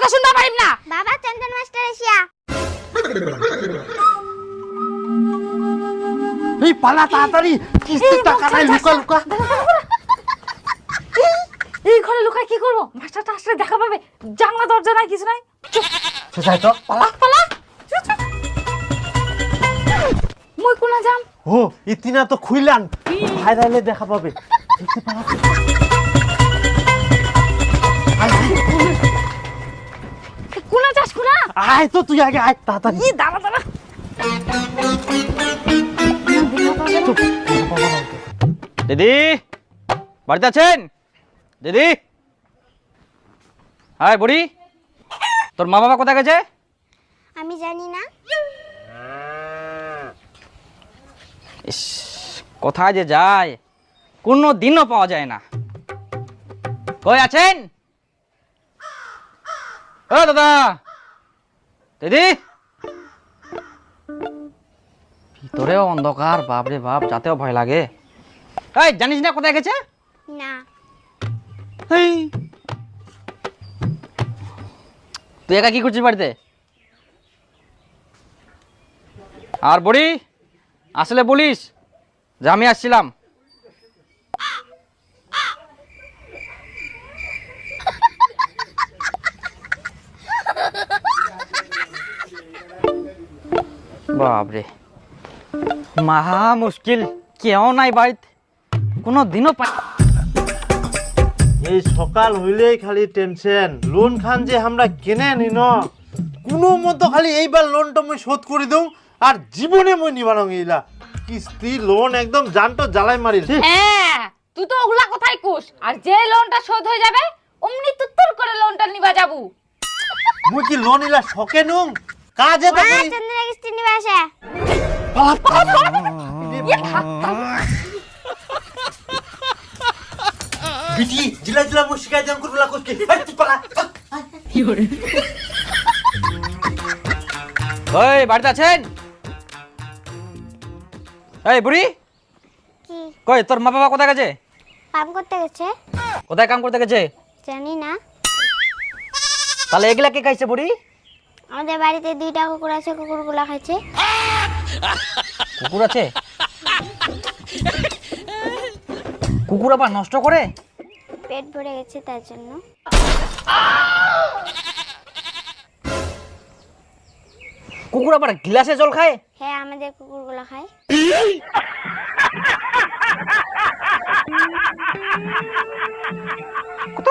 কথা শুনতে পারিম না। বাবা চন্দন মাস্টার এসিয়া। এই পালা তাড়াতাড়ি, কিস্তির টাকা নাই, লুকা লুকা। এই ঘরে লুকায় কি করবো? মাস্টারটা আসলে দেখা পাবে, জানলা দরজা নাই, কিছু নাই। সেটাই তো, পালা পালা। মই কোনা যাম? ও ইতিনা তো খুইলান, ভাইরালে দেখা পাবে। কোনা যাস কোনা? আয় তো তুই আগে আয় তাড়াতাড়ি। ই দাঁড়া দাঁড়া। দিদি বাড়িতে আছেন? দিদি, হাই বুড়ি, তোর মা বাবা কোথায় গেছে? আমি জানি না। ইস, কোথায় যে যায়, কোনো দিনও পাওয়া যায় না। কই আছেন? ও দাদা, দিদি। ভিতরেও অন্ধকার, বাপরে বাপ, যাতেও ভয় লাগে। এই জানিস না কোথায় গেছে? না। এই, তুই একা কি করছিস বাড়িতে? আর বুড়ি, আসলে বলিস যে আমি আসছিলাম। বাপরে, মহা মুশকিল, কেউ নাই বাড়িতে, কোনো দিনও পাই। এই সকাল হইলেই খালি টেনশন, লোন খান যে আমরা কেনে নিন, কোনো মতো খালি এইবার লোনটা মই শোধ করে দেউ, আর জীবনে মই নিবানো গেলা কিস্তি লোন একদম জানটো জ্বালাই মারিল। হ্যাঁ, তুই তো ওগুলা কোথায় কুস, আর যে লোনটা শোধ হয়ে যাবে অমনি তুত্তর করে লোনটা নিবা যাবু। মুই কি লোন ইলা শকে নুম, কাজে তো মা করি। চন্দন কিস্তি নিবে আসে। বিটি জিলা জিলা মুই শিকাই দেন করবলা কইকে, এই তুই পালা। ওই বাড়িতে আছেন? এই বুড়ি, কি? কই তোর মা বাবা কোথায় গেছে? কাম করতে গেছে? কোথায় কাম করতে গেছে? জানি না। তাহলে এগুলা কে খাইছে বুড়ি? আমাদের বাড়িতে 2টা কুকুর আছে, কুকুরগুলা খাইছে। কুকুর আছে? কুকুর আবার নষ্ট করে? পেট ভরে গেছে তার জন্য। কুকুর আবার গ্লাসে জল খায়? হ্যাঁ, আমাদের কুকুরগুলা খায়। কত